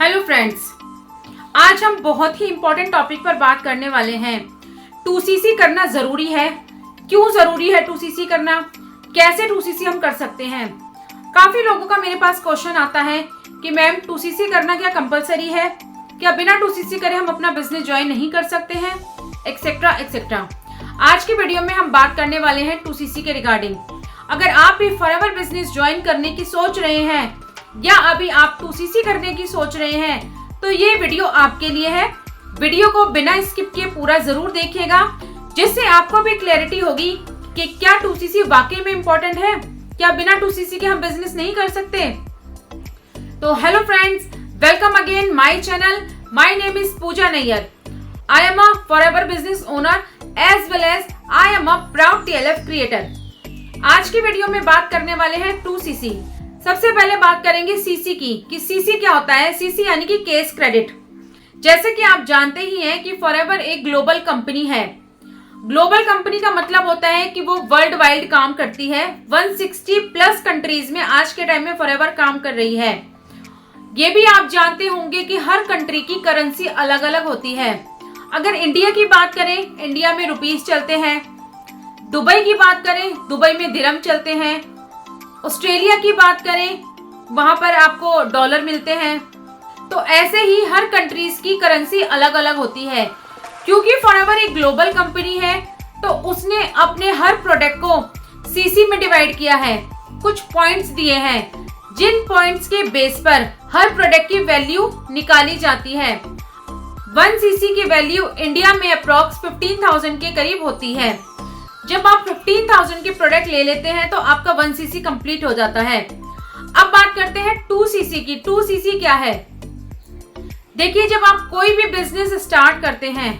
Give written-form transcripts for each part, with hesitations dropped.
Hello friends, आज हम बहुत ही इम्पोर्टेंट टॉपिक पर बात करने वाले हैं। 2CC करना ज़रूरी है? क्यों ज़रूरी है 2CC करना? कैसे 2CC हम कर सकते हैं? काफ़ी लोगों का मेरे पास क्वेश्चन आता है कि मैम 2CC करना क्या कंपलसरी है? क्या बिना 2CC करे हम अपना बिजनेस ज्वाइन नहीं कर सकते हैं? Etcetera etcetera. आज की वीडियो में हम बात करने वाले हैं 2CC के रिगार्डिंग। अगर आप भी फॉरएवर बिजनेस ज्वाइन करने की सोच रहे हैं या अभी आप 2CC करने की सोच रहे हैं तो ये वीडियो आपके लिए है। वीडियो को बिना स्किप किए पूरा जरूर देखिएगा, जिससे आपको भी क्लैरिटी होगी कि क्या 2CC वाकई में इम्पोर्टेंट है, क्या बिना 2CC के हम बिजनेस नहीं कर सकते। तो hello friends, welcome again my channel. My name is Pooja Nayyar. I am a forever business owner as well as I am a proud TLF creator. आज की वीडियो में बात करने वाले हैं 2CC। सबसे पहले बात करेंगे CC की कि CC क्या होता है। CC यानी कि केस क्रेडिट। जैसे कि आप जानते ही हैं कि फॉरएवर एक ग्लोबल कंपनी है। ग्लोबल कंपनी का मतलब होता है कि वो वर्ल्ड वाइड काम करती है। 160 प्लस कंट्रीज में आज के टाइम में फॉरएवर काम कर रही है। ये भी आप जानते होंगे कि हर कंट्री की करेंसी अलग अलग होती है। अगर इंडिया की बात करें, इंडिया में रुपीस चलते हैं। दुबई की बात करें, दुबई में दिरहम चलते हैं। ऑस्ट्रेलिया की बात करें, वहां पर आपको डॉलर मिलते हैं। तो ऐसे ही हर कंट्रीज की करेंसी अलग अलग होती है। क्योंकि फॉरएवर एक ग्लोबल कंपनी है तो उसने अपने हर प्रोडक्ट को CC में डिवाइड किया है। कुछ पॉइंट्स दिए हैं जिन पॉइंट्स के बेस पर हर प्रोडक्ट की वैल्यू निकाली जाती है। 1CC की वैल्यू इंडिया में अप्रॉक्स 15,000 के करीब होती है। जब आप 15,000 के प्रोडक्ट ले लेते हैं तो आपका 1CC कंप्लीट हो जाता है। अब बात करते हैं 2CC की। 2CC क्या है? देखिए, जब आप कोई भी बिजनेस स्टार्ट करते हैं,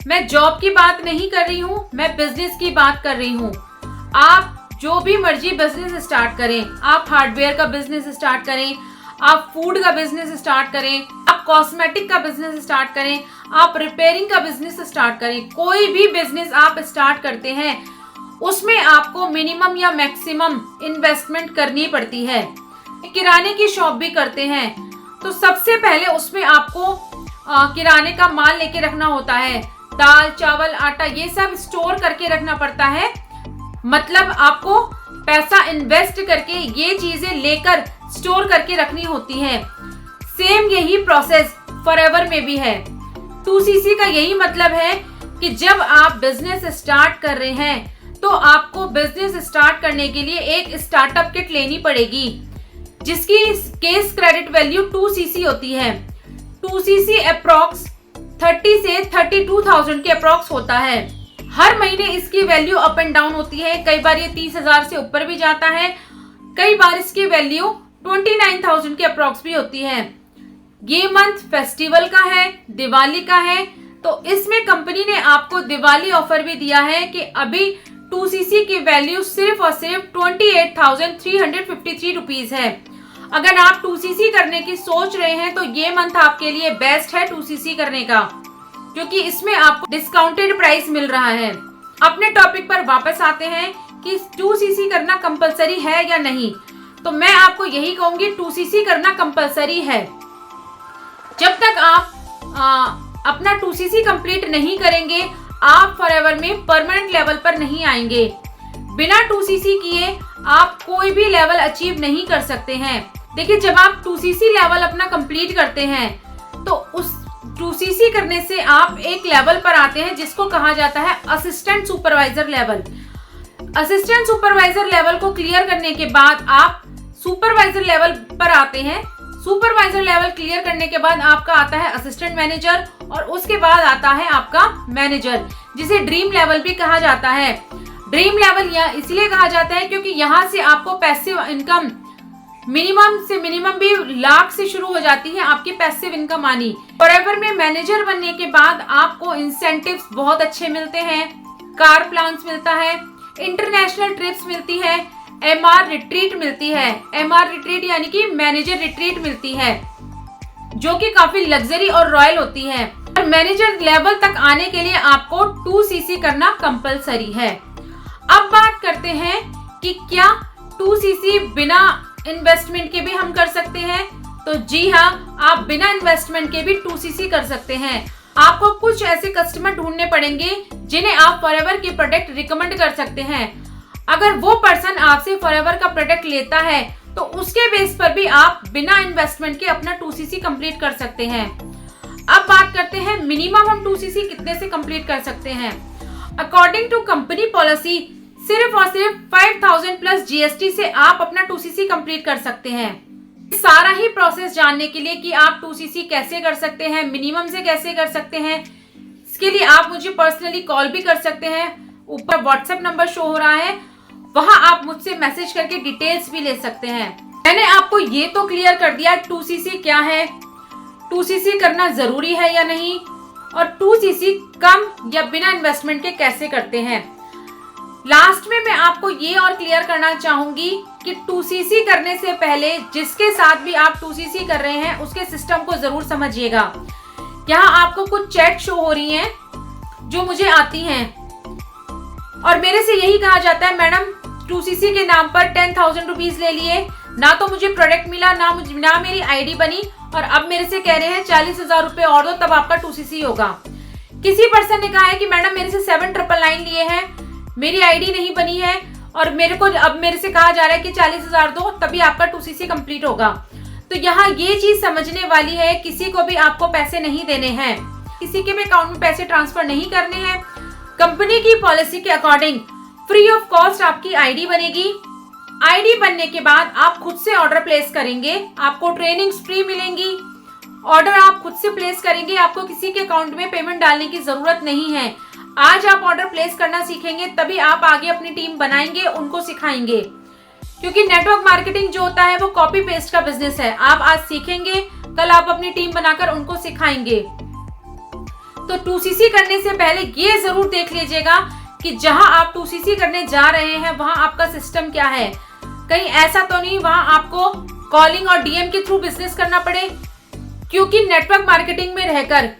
मैं जॉब की बात नहीं कर रही हूं, मैं बिजनेस की बात कर रही हूं। आप जो भी मर्जी बिजनेस स्टार्ट करें, आप हार्डवेयर का बिजनेस स्टार्ट करें, आप फूड का बिजनेस स्टार्ट करें, आप कॉस्मेटिक का बिजनेस स्टार्ट करें, आप रिपेयरिंग का बिजनेस स्टार्ट करें, कोई भी बिजनेस आप स्टार्ट करते हैं उसमें आपको मिनिमम या मैक्सिमम इन्वेस्टमेंट करनी पड़ती है। किराने की शॉप भी करते हैं तो सबसे पहले उसमें आपको किराने का माल लेके रखना होता है। दाल, चावल, आटा, ये सब स्टोर करके रखना पड़ता है। मतलब आपको पैसा इन्वेस्ट करके ये चीजें लेकर स्टोर करके रखनी होती है। सेम यही प्रोसेस फॉरएवर में भी है। 2CC का यही मतलब है कि जब आप बिजनेस स्टार्ट कर रहे हैं तो आपको बिजनेस स्टार्ट करने के लिए एक स्टार्टअप किट लेनी पड़ेगी, जिसकी केस क्रेडिट वैल्यू 2CC होती है। 2CC अप्रॉक्स 30 से 32,000 के अप्रॉक्स होता है। हर महीने इसकी वैल्यू अप एंड डाउन होती है। कई बार ये 30,000 से ऊपर भी जाता है, कई बार इसकी वैल्यू 29,000 के अप्रॉक्स भी होती है। ये मंथ फेस्टिवल का है, दिवाली का है, तो इसमें कंपनी ने आपको दिवाली ऑफर भी दिया है कि अभी 2CC की वैल्यू सिर्फ और सिर्फ 28,353 रुपीज है। अगर आप 2CC करने की सोच रहे हैं तो ये मंथ आपके लिए बेस्ट है 2CC करने का, क्योंकि इसमें आपको डिस्काउंटेड प्राइस मिल रहा है। अपने टॉपिक पर वापस आते हैं कि 2CC करना कंपलसरी है या नहीं। तो मैं आपको यही कहूंगी, 2CC करना कंपलसरी है। जब तक आप अपना 2CC कंप्लीट नहीं करेंगे, आप फॉरएवर में परमानेंट लेवल पर नहीं आएंगे। बिना 2CC किए आप कोई भी लेवल अचीव नहीं कर सकते हैं। देखिए, जब आप 2CC लेवल अपना कंप्लीट करते हैं तो उस 2CC करने से आप एक लेवल पर आते हैं जिसको कहा जाता है assistant supervisor level. Assistant supervisor level को क्लियर करने के बाद आप सुपरवाइजर लेवल पर आते हैं। सुपरवाइजर लेवल क्लियर करने के बाद आपका आता है असिस्टेंट मैनेजर और उसके बाद आता है आपका मैनेजर, जिसे ड्रीम लेवल भी कहा जाता है। ड्रीम लेवल इसलिए कहा जाता है क्योंकि यहाँ से आपको पैसिव इनकम मिनिमम से मिनिमम भी लाख से शुरू हो जाती है आपकी पैसिव इनकम आनी। फॉरएवर में मैनेजर बनने के बाद आपको इंसेंटिव्स बहुत अच्छे मिलते हैं। कार प्लान्स मिलता है, इंटरनेशनल ट्रिप्स मिलती है, MR रिट्रीट मिलती है। MR रिट्रीट यानी कि मैनेजर रिट्रीट मिलती है, जो कि काफी लग्जरी और रॉयल होती है। और मैनेजर लेवल तक आने के लिए आपको 2CC करना कंपलसरी है। अब बात करते हैं कि क्या 2CC बिना इन्वेस्टमेंट के भी हम कर सकते हैं। तो जी हाँ, आप बिना इन्वेस्टमेंट के भी 2CC कर सकते हैं। आपको कुछ ऐसे कस्टमर ढूंढने पड़ेंगे जिन्हें आप फॉरएवर के प्रोडक्ट रिकमेंड कर सकते हैं। अगर वो पर्सन आपसे फॉरएवर का प्रोडक्ट लेता है तो उसके बेस पर भी आप बिना इन्वेस्टमेंट के अपना 2CC कंप्लीट कर सकते हैं। अब बात करते हैं मिनिमम हम 2CC कितने से कंप्लीट कर सकते हैं। अकॉर्डिंग टू कंपनी पॉलिसी सिर्फ और सिर्फ 5000 प्लस GST से आप अपना 2CC कंप्लीट कर सकते हैं। सारा ही प्रोसेस जानने के लिए कि आप 2CC कैसे कर सकते हैं, मिनिमम से कैसे कर सकते हैं, इसके लिए आप मुझे पर्सनली कॉल भी कर सकते हैं। ऊपर व्हाट्सएप नंबर शो हो रहा है, वहां आप मुझसे मैसेज करके डिटेल्स भी ले सकते हैं। मैंने आपको ये तो क्लियर कर दिया 2CC क्या है, 2CC करना जरूरी है या नहीं, और 2CC कम या बिना इन्वेस्टमेंट के कैसे करते हैं। लास्ट में मैं आपको ये और क्लियर करना चाहूंगी कि 2CC करने से पहले जिसके साथ भी आप 2CC कर रहे हैं उसके सिस्टम को जरूर समझिएगा। यहाँ आपको कुछ चैट शो हो रही हैं जो मुझे आती हैं और मेरे से यही कहा जाता है, मैडम 2CC के नाम पर 10,000 रुपीज ले लिए, ना तो मुझे प्रोडक्ट मिला, ना मेरी आईडी बनी, और अब मेरे से कह रहे हैं 40,000 रुपए और दो तब आपका 2CC होगा। किसी पर्सन ने कहा है कि मैडम मेरे से 7,999 लिए हैं, मेरी आईडी नहीं बनी है और मेरे से कहा जा रहा है कि 40,000 दो तभी आपका 2CC कंप्लीट होगा। तो यहाँ ये चीज समझने वाली है, किसी को भी आपको पैसे नहीं देने हैं, किसी के भी अकाउंट में पैसे ट्रांसफर नहीं करने हैं। कंपनी की पॉलिसी के अकॉर्डिंग फ्री ऑफ कॉस्ट आपकी आईडी बनेगी। आईडी बनने के बाद आप खुद से ऑर्डर प्लेस करेंगे, आपको ट्रेनिंग्स फ्री मिलेंगी। ऑर्डर आप खुद से प्लेस करेंगे, आपको किसी के अकाउंट में पेमेंट डालने की जरूरत नहीं है। आज आप ऑर्डर प्लेस करना सीखेंगे तभी आप आगे अपनी टीम बनाएंगे, उनको सिखाएंगे, क्योंकि नेटवर्क मार्केटिंग जो होता है वो कॉपी पेस्ट का बिजनेस है। आप आज सीखेंगे, कल आप अपनी टीम बनाकर उनको सिखाएंगे। तो 2CC करने से पहले ये जरूर देख लीजिएगा कि जहां आप 2CC करने जा रहे हैं वहां आपका सिस्टम क्या है। कहीं ऐसा तो नहीं वहां आपको कॉलिंग और DM के थ्रू बिजनेस करना पड़े, क्योंकि नेटवर्क मार्केटिंग में रहकर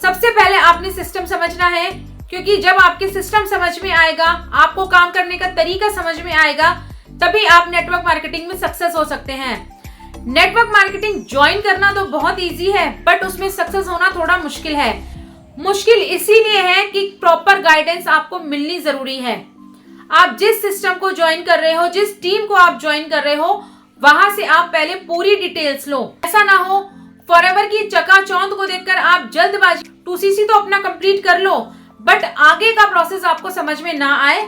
सबसे पहले आपने सिस्टम समझना है, क्योंकि जब आपके सिस्टम समझ में आएगा, आपको काम करने का तरीका समझ में आएगा, तभी आप नेटवर्क मार्केटिंग में सक्सेस हो सकते हैं। नेटवर्क मार्केटिंग ज्वाइन करना तो बहुत इजी है, बट उसमें सक्सेस होना थोड़ा मुश्किल है। मुश्किल इसीलिए है कि प्रॉपर गाइडेंस आपको मिलनी जरूरी है। आप जिस सिस्टम को ज्वाइन कर रहे हो, जिस टीम को आप ज्वाइन कर रहे हो, वहां से आप पहले पूरी डिटेल्स लो। ऐसा ना हो फॉरएवर की चकाचौंध को देखकर आप जल्दबाजी 2CC तो अपना कंप्लीट कर लो, बट आगे का प्रोसेस आपको समझ में ना आए,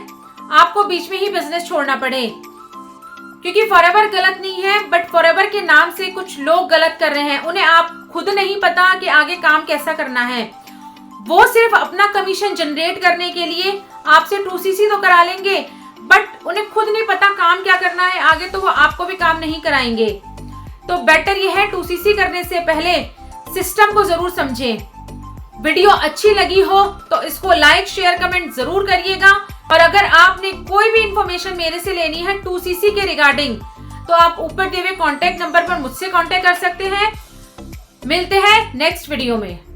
आपको बीच में ही बिजनेस छोड़ना पड़े। क्योंकि फॉरएवर गलत नहीं है, बट फॉरएवर के नाम से कुछ लोग गलत कर रहे हैं। उन्हें आप खुद नहीं पता कि आगे काम कैसा करना है। वो सिर्फ अपना कमीशन जनरेट करने के लिए आपसे 2CC तो करा लेंगे, बट उन्हें खुद नहीं पता काम क्या करना है आगे, तो वो आपको भी काम नहीं कराएंगे। तो बेटर ये है 2CC करने से पहले सिस्टम को जरूर समझें। वीडियो अच्छी लगी हो तो इसको लाइक, शेयर, कमेंट जरूर करिएगा। और अगर आपने कोई भी इंफॉर्मेशन मेरे से लेनी है 2CC के रिगार्डिंग, तो आप ऊपर दिए हुए कॉन्टेक्ट नंबर पर मुझसे कॉन्टेक्ट कर सकते हैं। मिलते हैं नेक्स्ट वीडियो में।